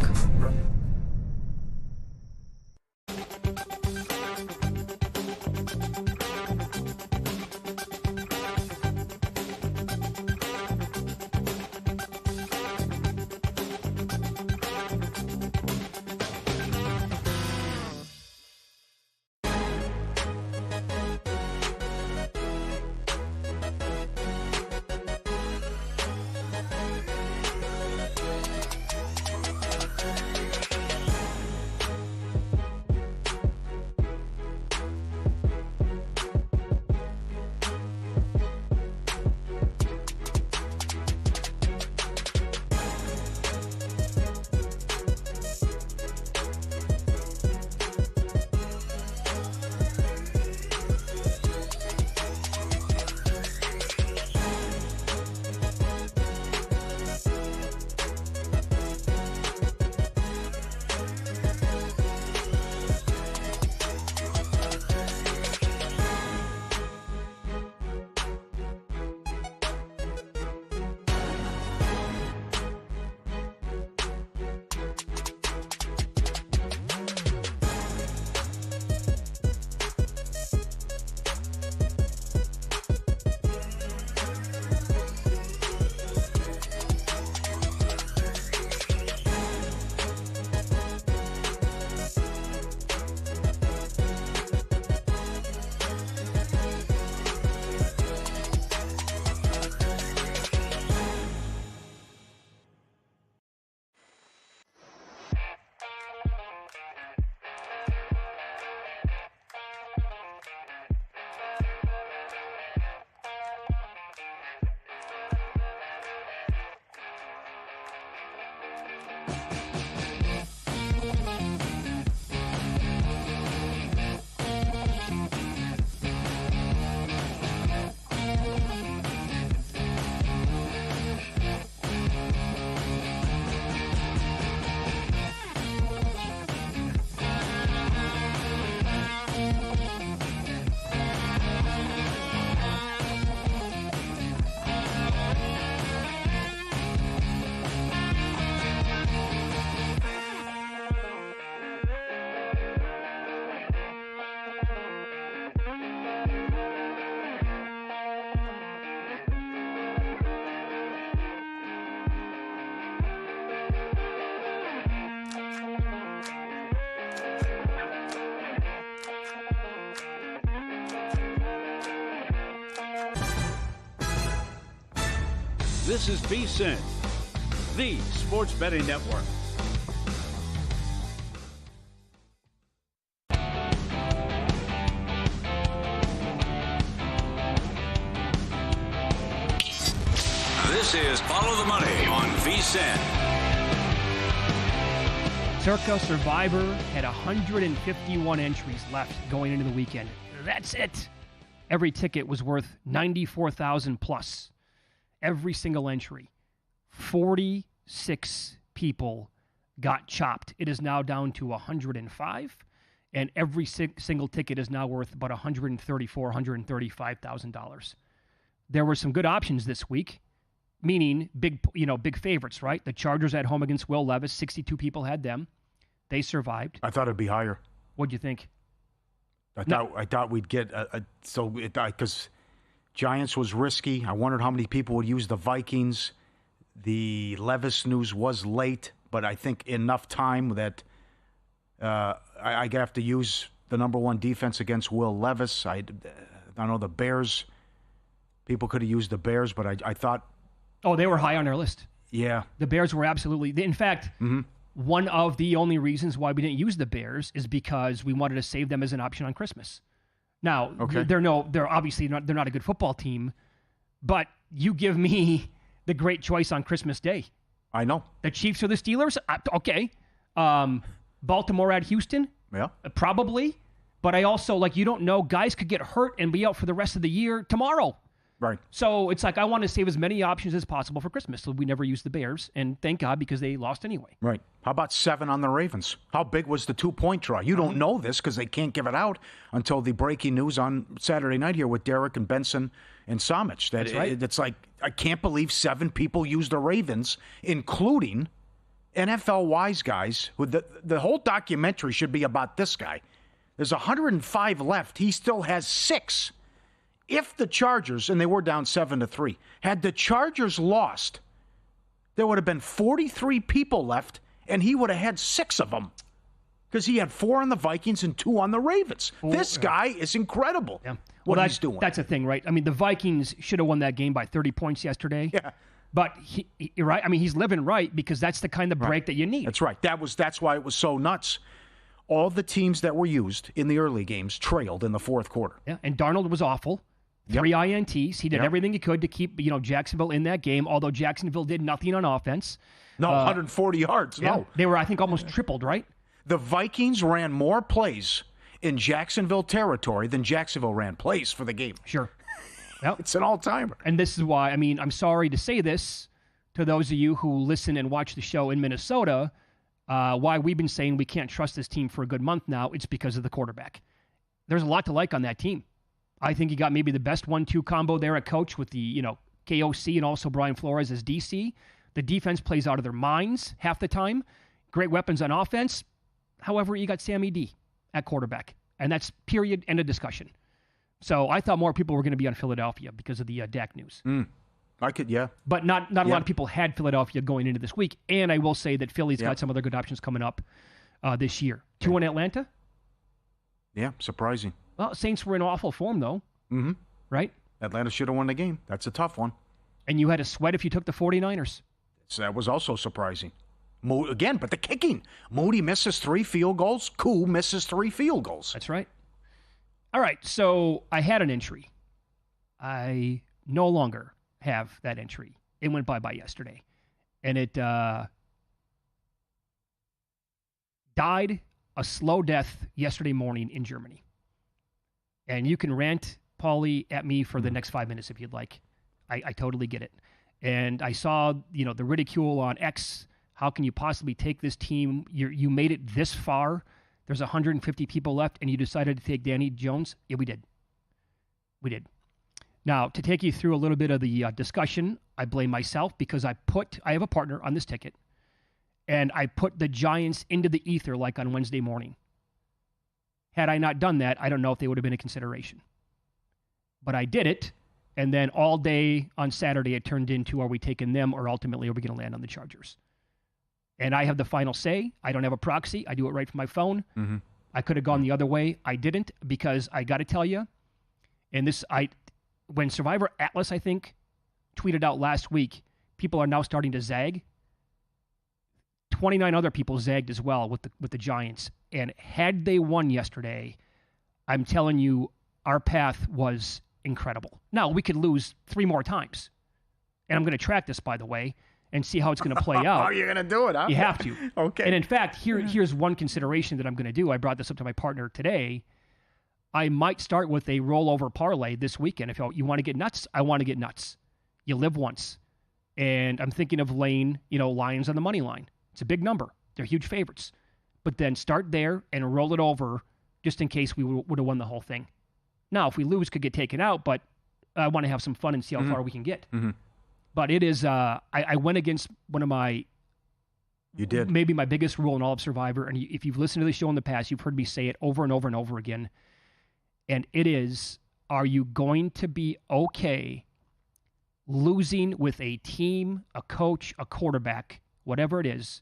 This is VSiN, the sports betting network. This is Follow the Money on VSiN. Circa Survivor had 151 entries left going into the weekend. That's it. Every ticket was worth $94,000 plus. Every single entry. 46 people got chopped. It is now down to 105, and every single ticket is now worth about $134,000, $135,000. There were some good options this week, meaning big favorites, right? The Chargers at home against Will Levis. 62 people had them. They survived. I thought it'd be higher. What'd you think? I thought we'd get because Giants was risky. I wondered how many people would use the Vikings. The Levis news was late, but I think enough time that I have to use the number one defense against Will Levis. I know the Bears. People could have used the Bears, but I thought. Oh, they were high on our list. Yeah. The Bears were absolutely. In fact, one of the only reasons why we didn't use the Bears is because we wanted to save them as an option on Christmas. Now, they're obviously not. They're not a good football team, but you give me the great choice on Christmas Day. I know. The Chiefs or the Steelers? Okay. Baltimore at Houston? Yeah. Probably. But I also, you don't know, guys could get hurt and be out for the rest of the year tomorrow. Right. So it's I want to save as many options as possible for Christmas. So we never used the Bears, and thank God because they lost anyway. Right. How about 7 on the Ravens? How big was the 2-point draw? You don't know this because they can't give it out until the breaking news on Saturday night here with Derek and Benson and Samich. That's right. It's I can't believe 7 people used the Ravens, including NFL wise guys. Who the whole documentary should be about this guy. There's 105 left. He still has 6. If the Chargers, and they were down 7-3, had the Chargers lost, there would have been 43 people left, and he would have had 6 of them because he had 4 on the Vikings and 2 on the Ravens. This guy is incredible. Yeah. What he's doing. That's the thing, right? I mean, the Vikings should have won that game by 30 points yesterday. Yeah. But you're right. I mean, he's living right because that's the kind of break that you need. That's right. That's why it was so nuts. All the teams that were used in the early games trailed in the fourth quarter. Yeah, and Darnold was awful. 3 INTs. He did everything he could to keep Jacksonville in that game, although Jacksonville did nothing on offense. No, 140 yards. Yeah, no. They were, I think, almost tripled, right? The Vikings ran more plays in Jacksonville territory than Jacksonville ran plays for the game. Sure. Yep. It's an all-timer. And this is why, I'm sorry to say this to those of you who listen and watch the show in Minnesota, why we've been saying we can't trust this team for a good month now. It's because of the quarterback. There's a lot to like on that team. I think you got maybe the best 1-2 combo there at coach with the, KOC and also Brian Flores as DC. The defense plays out of their minds half the time. Great weapons on offense. However, you got Sammy D at quarterback. And that's period, end of discussion. So I thought more people were going to be on Philadelphia because of the Dak news. I could, yeah. But not a lot of people had Philadelphia going into this week. And I will say that Philly's got some other good options coming up this year. 2 in Atlanta? Yeah, surprising. Well, Saints were in awful form, though. Mm-hmm. Right? Atlanta should have won the game. That's a tough one. And you had to sweat if you took the 49ers. So that was also surprising. Again, but the kicking. Moody misses 3 field goals. Koo misses 3 field goals. That's right. All right, so I had an entry. I no longer have that entry. It went by yesterday. And it died a slow death yesterday morning in Germany. And you can rant, Paulie, at me for the next 5 minutes if you'd like. I totally get it. And I saw, the ridicule on X. How can you possibly take this team? You made it this far. There's 150 people left, and you decided to take Danny Jones? Yeah, we did. We did. Now, to take you through a little bit of the discussion, I blame myself because I have a partner on this ticket, and I put the Giants into the ether like on Wednesday morning. Had I not done that, I don't know if they would have been a consideration. But I did it, and then all day on Saturday it turned into, are we taking them, or ultimately are we going to land on the Chargers? And I have the final say. I don't have a proxy. I do it right from my phone. Mm-hmm. I could have gone the other way. I didn't because I got to tell you, and when Survivor Atlas, I think, tweeted out last week, people are now starting to zag. 29 other people zagged as well with the Giants. And had they won yesterday, I'm telling you, our path was incredible. Now, we could lose 3 more times. And I'm going to track this, by the way, and see how it's going to play out. Oh, you're going to do it, huh? You have to. Okay. And in fact, here's one consideration that I'm going to do. I brought this up to my partner today. I might start with a rollover parlay this weekend. If you want to get nuts, I want to get nuts. You live once. And I'm thinking of laying, Lions on the money line. It's a big number. They're huge favorites. But then start there and roll it over just in case we would have won the whole thing. Now, if we lose, could get taken out, but I want to have some fun and see how far we can get. Mm-hmm. But it is, I went against one of my, you did, maybe my biggest rule in all of Survivor. And if you've listened to the show in the past, you've heard me say it over and over and over again. And it is, are you going to be okay losing with a team, a coach, a quarterback, whatever it is,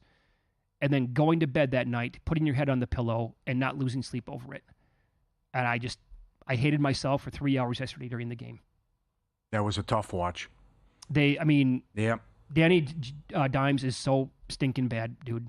and then going to bed that night, putting your head on the pillow and not losing sleep over it? And I hated myself for 3 hours yesterday during the game. That was a tough watch. Yeah. Danny Dimes is so stinking bad, dude.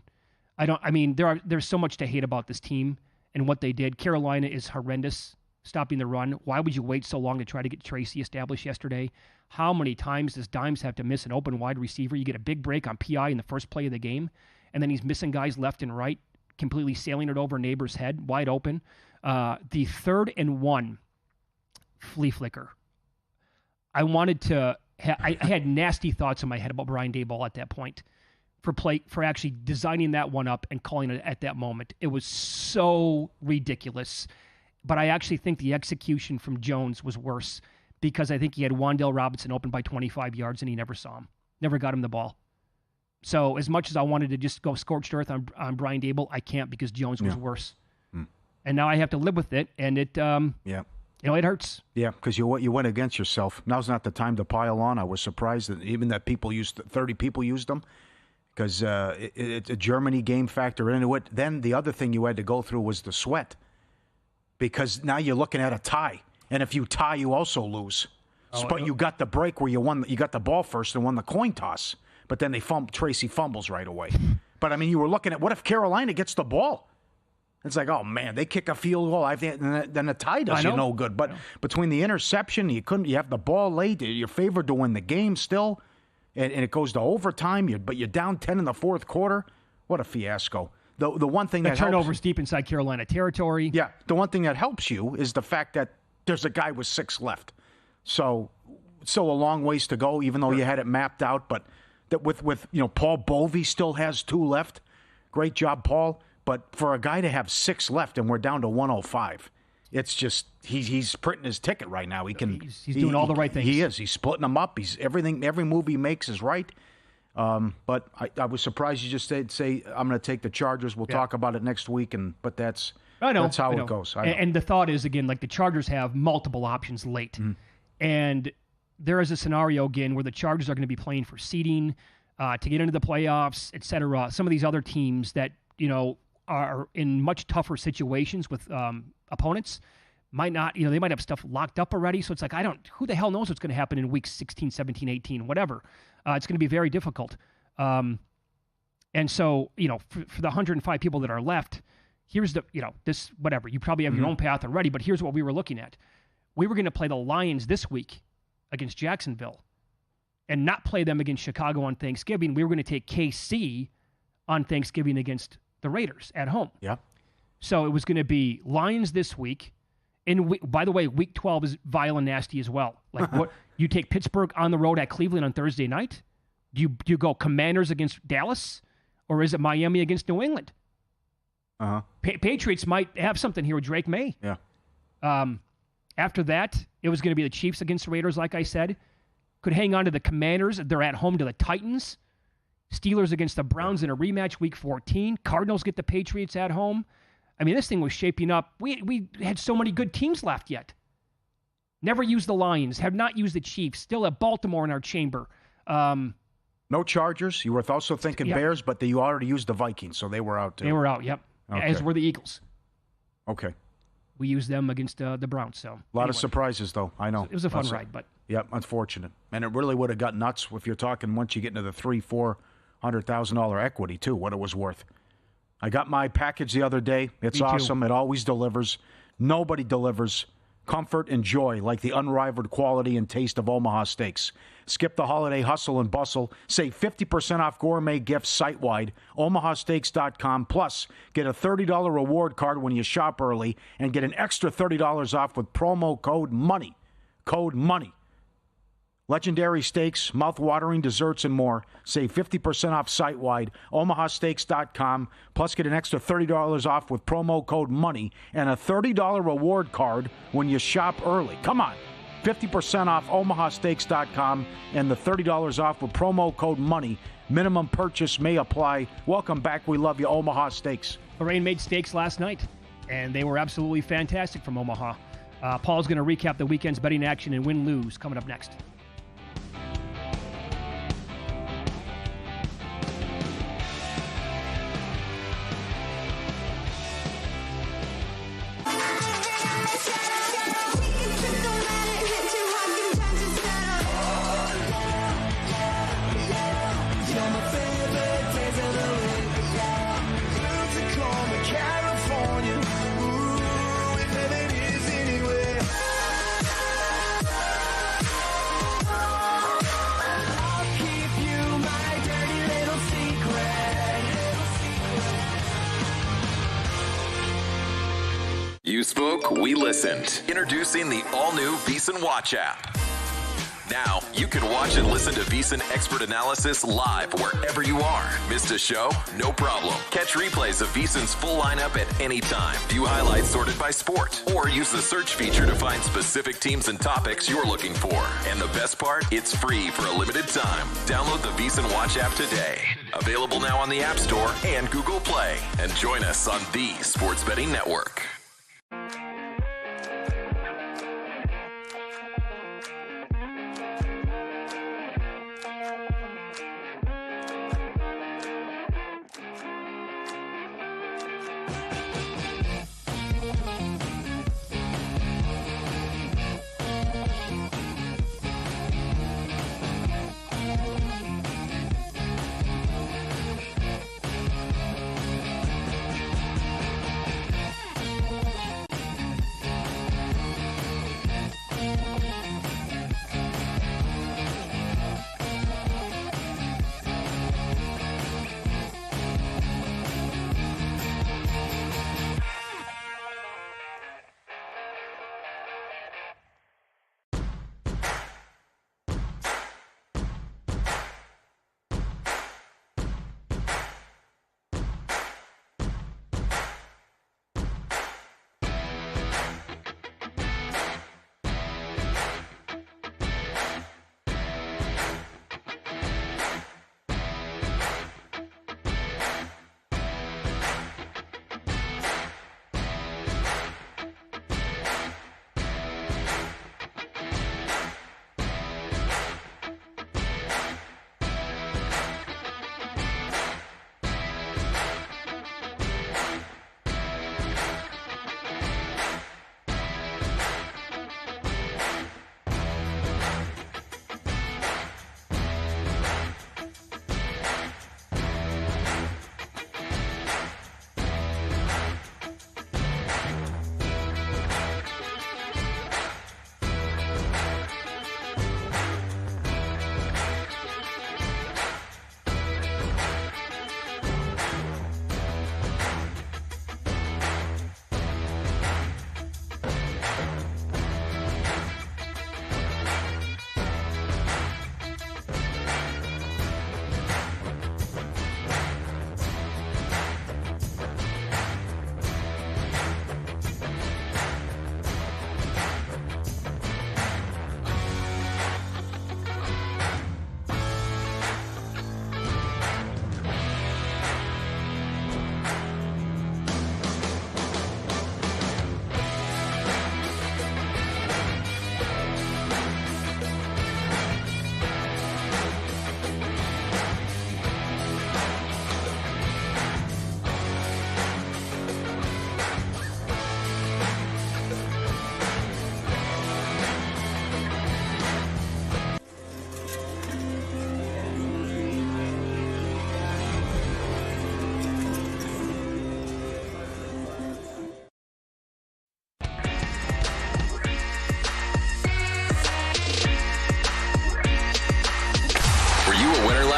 There's so much to hate about this team and what they did. Carolina is horrendous, stopping the run. Why would you wait so long to try to get Tracy established yesterday? How many times does Dimes have to miss an open wide receiver? You get a big break on PI in the first play of the game, and then he's missing guys left and right, completely sailing it over neighbor's head, wide open. The 3rd and 1 flea flicker. I wanted to... I had nasty thoughts in my head about Brian Daboll at that point for actually designing that one up and calling it at that moment. It was so ridiculous. But I actually think the execution from Jones was worse because I think he had Wan'Dale Robinson open by 25 yards and he never saw him. Never got him the ball. So as much as I wanted to just go scorched earth on Brian Daboll, I can't because Jones was worse. And now I have to live with it, and it it hurts. Yeah, because you went against yourself. Now's not the time to pile on. I was surprised that even that 30 people used them because it's a Germany game factor into it. Then the other thing you had to go through was the sweat because now you're looking at a tie. And if you tie, you also lose. But you got the break where you got the ball first and won the coin toss. But then Tracy fumbles right away. But, you were looking at what if Carolina gets the ball? It's like, oh, man, they kick a field goal. Then the tie does you no good. But between the interception, you have the ball late. You're favored to win the game still. And it goes to overtime. But you're down 10 in the fourth quarter. What a fiasco. The one thing that turnovers deep inside Carolina territory. Yeah, the one thing that helps you is the fact that there's a guy with 6 left. So a long ways to go, even though you had it mapped out. But that with Paul Bovey still has 2 left. Great job, Paul. But for a guy to have 6 left and we're down to 105, it's just he's printing his ticket right now. He's doing all the right things. He is. He's splitting them up. Every move he makes is right. But I was surprised you just say I'm going to take the Chargers. We'll talk about it next week. But that's how it goes. And the thought is again, like the Chargers have multiple options late, and there is a scenario again where the Chargers are going to be playing for seeding to get into the playoffs, etc. Some of these other teams that are in much tougher situations with opponents might not, they might have stuff locked up already. So it's like, who the hell knows what's going to happen in weeks 16, 17, 18, whatever. It's going to be very difficult. And so, for the 105 people that are left, here's this, whatever, you probably have your own path already, but here's what we were looking at. We were going to play the Lions this week against Jacksonville and not play them against Chicago on Thanksgiving. We were going to take KC on Thanksgiving against the Raiders at home. Yeah. So it was going to be Lions this week. And by the way, week 12 is vile and nasty as well. Like what you take Pittsburgh on the road at Cleveland on Thursday night? Do you go Commanders against Dallas? Or is it Miami against New England? Uh-huh. Patriots might have something here with Drake May. Yeah. After that, it was going to be the Chiefs against the Raiders, like I said. Could hang on to the Commanders. They're at home to the Titans. Steelers against the Browns in a rematch week 14. Cardinals get the Patriots at home. This thing was shaping up. We had so many good teams left yet. Never used the Lions. Have not used the Chiefs. Still have Baltimore in our chamber. No Chargers. You were also thinking Bears, but you already used the Vikings, so they were out too. They were out, yep. Okay. As were the Eagles. Okay. We used them against the Browns. So a lot of surprises, though. I know. It was a fun ride, but... Yep, unfortunate. And it really would have got nuts if you're talking once you get into the $300,000-$400,000 equity, too, what it was worth. I got my package the other day. It's awesome. It always delivers. Nobody delivers comfort, and joy like the unrivaled quality and taste of Omaha Steaks. Skip the holiday hustle and bustle. Save 50% off gourmet gifts site-wide, omahasteaks.com. Plus, get a $30 reward card when you shop early and get an extra $30 off with promo code MONEY. Code MONEY. Legendary steaks, mouth-watering desserts, and more. Save 50% off site-wide, omahasteaks.com. Plus, get an extra $30 off with promo code MONEY and a $30 reward card when you shop early. Come on. 50% off omahasteaks.com and the $30 off with promo code MONEY. Minimum purchase may apply. Welcome back. We love you, Omaha Steaks. Lorraine made steaks last night, and they were absolutely fantastic from Omaha. Paul's going to recap the weekend's betting action and win-lose coming up next. You spoke, we listened. Introducing the all-new VSiN Watch app. Now, you can watch and listen to VSiN expert analysis live wherever you are. Missed a show? No problem. Catch replays of VSiN's full lineup at any time. View highlights sorted by sport. Or use the search feature to find specific teams and topics you're looking for. And the best part? It's free for a limited time. Download the VSiN Watch app today. Available now on the App Store and Google Play. And join us on the Sports Betting Network.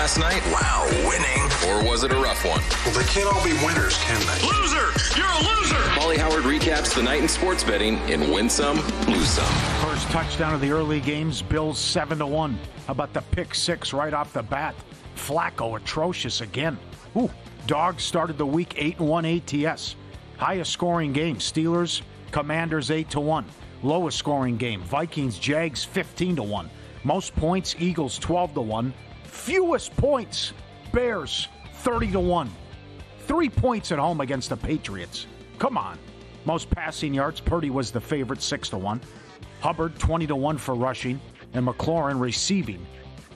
last night? Wow, winning. Or was it a rough one? Well, they can't all be winners, can they? Loser! You're a loser! Paulie Howard recaps the night in sports betting in Win Some, Lose Some. First touchdown of the early games, Bills 7-1. How about the pick six right off the bat? Flacco atrocious again. Ooh, Dogs started the week 8-1 ATS. Highest scoring game, Steelers, Commanders 8-1. Lowest scoring game, Vikings, Jags 15-1. Most points, Eagles 12-1. Fewest points, Bears 30-1. 3 points at home against the Patriots. Come on. Most passing yards, Purdy was the favorite 6-1. Hubbard 20-1 for rushing, and McLaurin receiving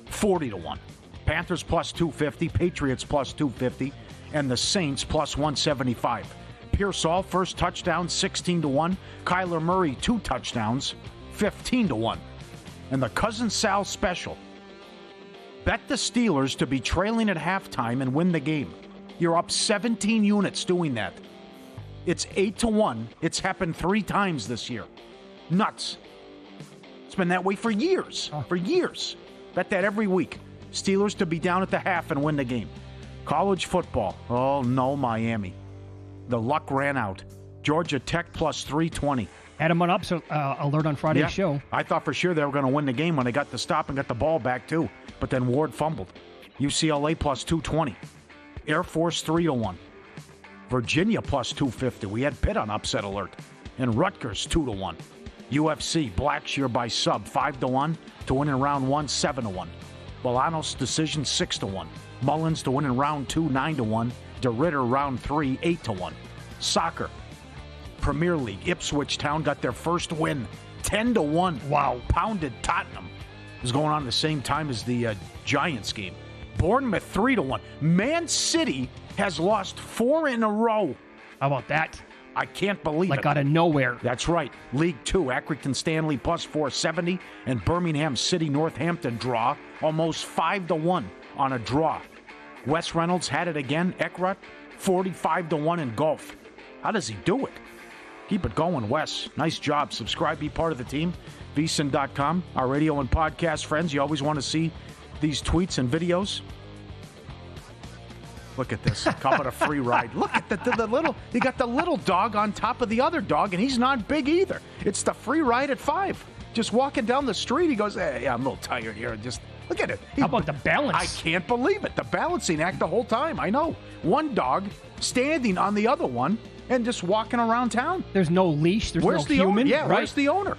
40-1. Panthers plus 250, Patriots plus 250, and the Saints plus 175. Pearsall, first touchdown, 16-1. Kyler Murray, 2 touchdowns, 15-1. And the Cousin Sal special. Bet the Steelers to be trailing at halftime and win the game. You're up 17 units doing that. It's 8-1. It's happened 3 times this year. Nuts. It's been that way for years. For years. Bet that every week. Steelers to be down at the half and win the game. College football. Oh, no, Miami. The luck ran out. Georgia Tech plus 320. Had him on alert on Friday's show. I thought for sure they were going to win the game when they got the stop and got the ball back, too. But then Ward fumbled. UCLA plus 220. Air Force 3-1. Virginia plus 250. We had Pitt on upset alert. And Rutgers 2-1. UFC, Blackshear by sub 5-1 to win in round 1, 7-1. Bolanos decision 6-1. Mullins to win in round 2, 9-1. DeRitter round 3, 8-1. Soccer, Premier League, Ipswich Town got their first win, 10-1. Wow, pounded Tottenham. It was going on at the same time as the Giants game. Bournemouth 3-1. Man City has lost 4 in a row. How about that? I can't believe it. Like out of nowhere. That's right. League 2, Accrington Stanley plus 470, and Birmingham City Northampton draw, almost 5-1 on a draw. Wes Reynolds had it again. Eckroth, 45-1 in golf. How does he do it? Keep it going, Wes. Nice job. Subscribe, be part of the team. VSiN.com. Our radio and podcast friends, you always want to see these tweets and videos. Look at this. How about a free ride? Look at the little, you got the little dog on top of the other dog, and he's not big either. It's the free ride at 5. Just walking down the street, he goes, hey, I'm a little tired here. Just look at it. How about the balance? I can't believe it. The balancing act the whole time. I know. One dog standing on the other one and just walking around town. There's no leash. There's where's no the human. Owner? Yeah, right? Where's the owner?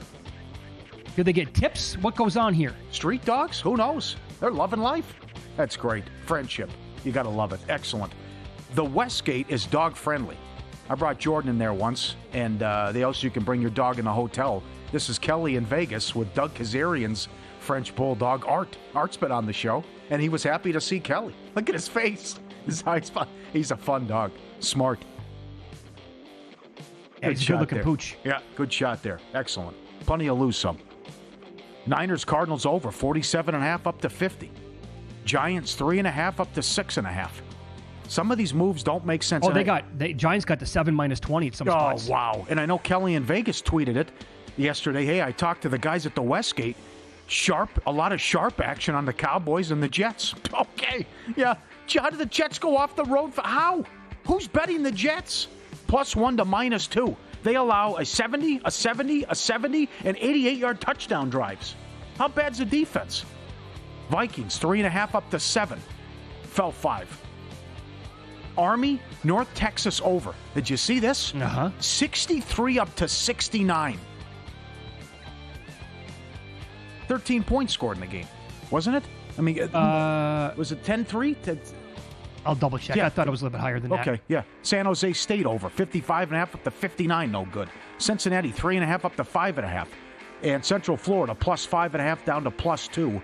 Do they get tips? What goes on here? Street dogs? Who knows? They're loving life. That's great. Friendship. You got to love it. Excellent. The Westgate is dog friendly. I brought Jordan in there once, and you can bring your dog in the hotel. This is Kelly in Vegas with Doug Kazarian's French Bulldog, Art. Art's been on the show, and he was happy to see Kelly. Look at his face. He's a fun dog. Smart. Yeah, he's a good-looking pooch. Yeah, good shot there. Excellent. Plenty of lose some. Niners Cardinals over, 47.5 up to 50. Giants 3.5 up to 6.5. Some of these moves don't make sense. Oh, Giants got the 7 minus 20 at some spots. Oh, wow. And I know Kelly in Vegas tweeted it yesterday. Hey, I talked to the guys at the Westgate. A lot of sharp action on the Cowboys and the Jets. Okay. Yeah. How did the Jets go off the road? How? Who's betting the Jets? +1 to -2. They allow a 70, a 70, a 70, and 88-yard touchdown drives. How bad's the defense? Vikings 3.5 up to 7. Fell 5. Army, North Texas over. Did you see this? 63 up to 69. 13 points scored in the game, wasn't it? I mean, was it 10-3? I'll double check. Yeah. I thought it was a little bit higher than that. Okay, yeah. San Jose State over, 55.5 up to 59, no good. Cincinnati 3.5 up to 5.5. And Central Florida +5.5 down to +2.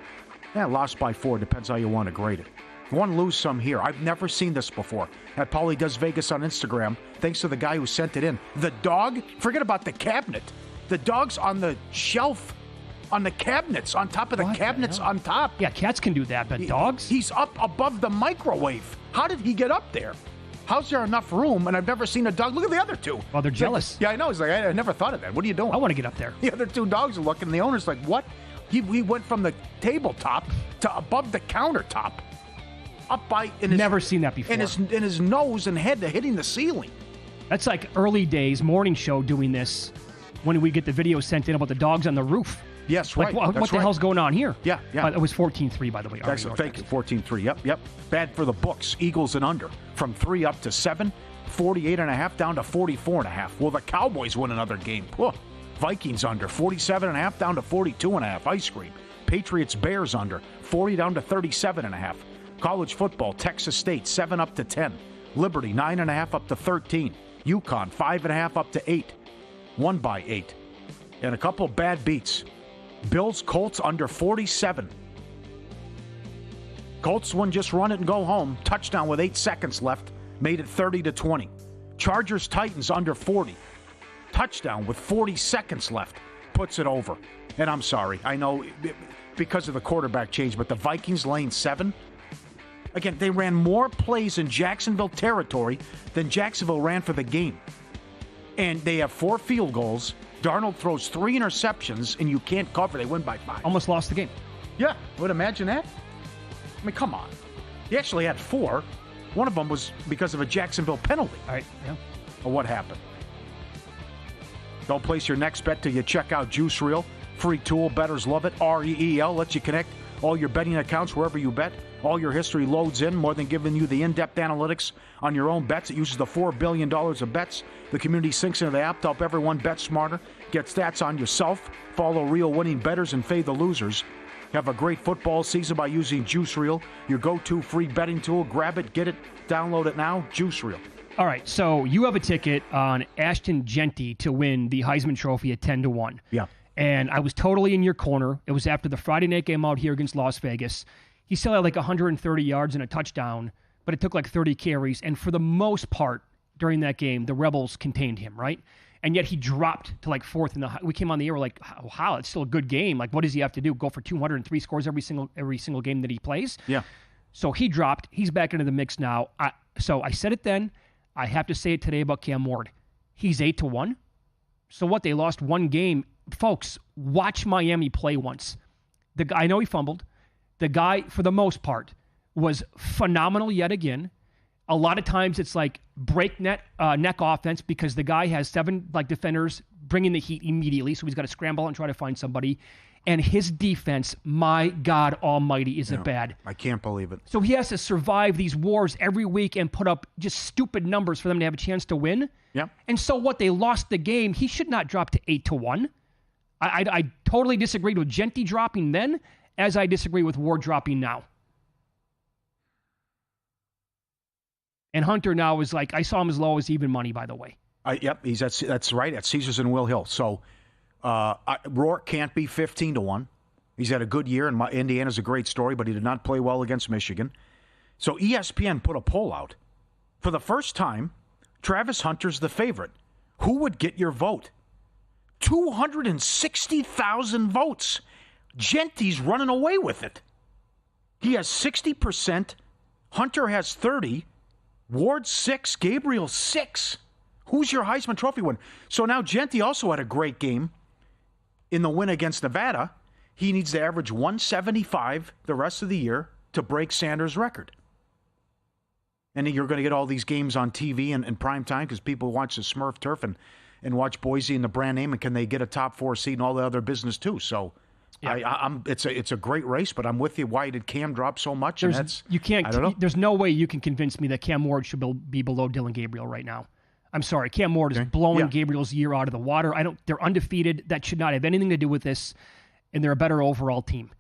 Yeah, lost by 4, depends how you want to grade it. One lose some here. I've never seen this before. At Paulie Does Vegas on Instagram, thanks to the guy who sent it in. The dog, forget about the cabinet. The dog's on the shelf, on the cabinets, on top of the cabinets on top. Yeah, cats can do that, but dogs? He's up above the microwave. How did he get up there? How's there enough room? And I've never seen a dog. Look at the other two. Well, they're jealous. Yeah, I know. He's like, I never thought of that. What are you doing? I want to get up there. The other two dogs are looking, and the owner's like, what? He went from the tabletop to above the countertop. up by Never seen that before. in his nose and head hitting the ceiling. That's like early days morning show doing this when we get the video sent in about the dogs on the roof. Yes, like, right. What the hell's going on here? Yeah. It was 14-3, by the way. Excellent. Thank you. 14-3. Yep. Bad for the books. Eagles and under. From 3 up to 7, 48.5 down to 44.5. Will the Cowboys win another game? Whoa. Vikings under. 47.5 down to 42.5. Ice cream. Patriots Bears under. 40 down to 37.5. College football. Texas State 7 up to 10. Liberty 9.5 up to 13. UConn 5.5 up to 8. 1 by 8. And a couple bad beats. Bills Colts under 47. Colts one just run it and go home. Touchdown with 8 seconds left. Made it 30-20. Chargers Titans under 40. Touchdown with 40 seconds left. Puts it over. And I'm sorry. I know because of the quarterback change, but the Vikings lane 7. Again, they ran more plays in Jacksonville territory than Jacksonville ran for the game. And they have 4 field goals. Darnold throws 3 interceptions, and you can't cover. They win by 5. Almost lost the game. Yeah, would imagine that. I mean, come on. He actually had 4. One of them was because of a Jacksonville penalty. All right, yeah. Or what happened? Don't place your next bet till you check out Juice Reel. Free tool, bettors love it. REEL lets you connect all your betting accounts wherever you bet. All your history loads in, more than giving you the in-depth analytics on your own bets. It uses the $4 billion of bets. The community sinks into the app to help everyone bet smarter. Get stats on yourself. Follow real winning bettors and fade the losers. Have a great football season by using Juice Reel, your go-to free betting tool. Grab it, get it, download it now. Juice Reel. All right, so you have a ticket on Ashton Genty to win the Heisman Trophy at 10-1. Yeah. And I was totally in your corner. It was after the Friday night game out here against Las Vegas. He still had like 130 yards and a touchdown, but it took like 30 carries. And for the most part during that game, the Rebels contained him, right? And yet he dropped to like 4th in the. We came on the air, we're like, how? It's still a good game. Like, what does he have to do? Go for 203 scores every single game that he plays? Yeah. So he dropped. He's back into the mix now. So I said it then. I have to say it today about Cam Ward. He's 8-1. So what? They lost 1 game. Folks, watch Miami play once. I know he fumbled. The guy, for the most part, was phenomenal yet again. A lot of times it's like breakneck neck offense because the guy has 7 like defenders bringing the heat immediately, so he's got to scramble and try to find somebody. And his defense, my God almighty, is it bad. I can't believe it. So he has to survive these wars every week and put up just stupid numbers for them to have a chance to win. Yeah. And so what? They lost the game. He should not drop to 8-1. I totally disagreed with Genty dropping then, as I disagree with Ward dropping now. And Hunter now is like, I saw him as low as even money, by the way. Yep, that's right, at Caesars and Will Hill. So Rourke can't be 15-1. He's had a good year, and Indiana's a great story, but he did not play well against Michigan. So ESPN put a poll out. For the first time, Travis Hunter's the favorite. Who would get your vote? 260,000 votes. Genty's running away with it. He has 60%. Hunter has 30%. Ward 6%. Gabriel 6%. Who's your Heisman Trophy winner? So now Genty also had a great game in the win against Nevada. He needs to average 175 the rest of the year to break Sanders' record. And you're going to get all these games on TV in prime time because people watch the Smurf Turf and watch Boise and the brand name, and can they get a top 4 seed and all the other business too? So yeah. It's a great race, but I'm with you. Why did Cam drop so much? I don't know. There's no way you can convince me that Cam Ward should be below Dylan Gabriel right now. I'm sorry. Cam Ward is blowing Gabriel's year out of the water. They're undefeated. That should not have anything to do with this, and they're a better overall team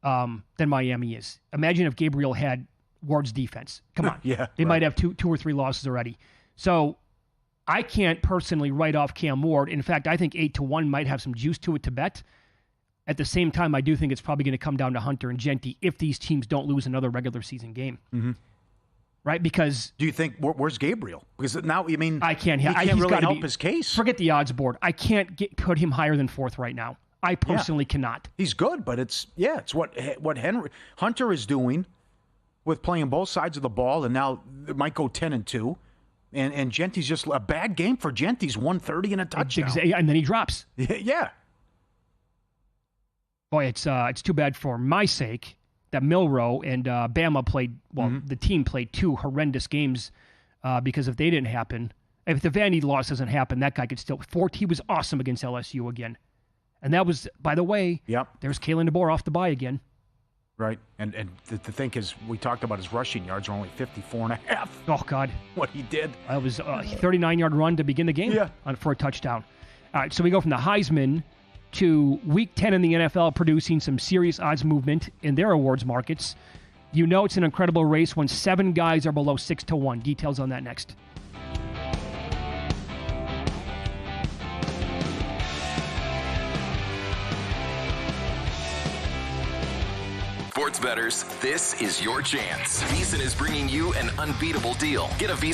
than Miami is. Imagine if Gabriel had Ward's defense. Come on. They might have two or 3 losses already. So I can't personally write off Cam Ward. In fact, I think 8-1 might have some juice to it to bet. At the same time, I do think it's probably going to come down to Hunter and Genty if these teams don't lose another regular season game. Mm-hmm. Right? Because... Do you think... Where's Gabriel? Because now, I mean... I can't... He can't really help his case. Forget the odds board. I can't put him higher than 4th right now. I personally cannot. He's good, but it's what Hunter is doing with playing both sides of the ball, and now it might go 10-2. And Genty's just a bad game for Genty's 130 and a touchdown. And then he drops. Yeah. Boy, it's too bad for my sake that Milroe and Bama played, the team played 2 horrendous games because if they didn't happen, if the Vandy loss doesn't happen, that guy could still, he was awesome against LSU again. And that was, by the way, there's Kalen DeBoer off the bye again. Right. And to think is, we talked about his rushing yards are only 54.5. Oh, God. What he did. That was a 39-yard run to begin the game for a touchdown. All right, so we go from the Heisman to Week 10 in the NFL producing some serious odds movement in their awards markets. You know it's an incredible race when 7 guys are below 6-1. Details on that next. Sports bettors, this is your chance. VSiN is bringing you an unbeatable deal. Get a VSiN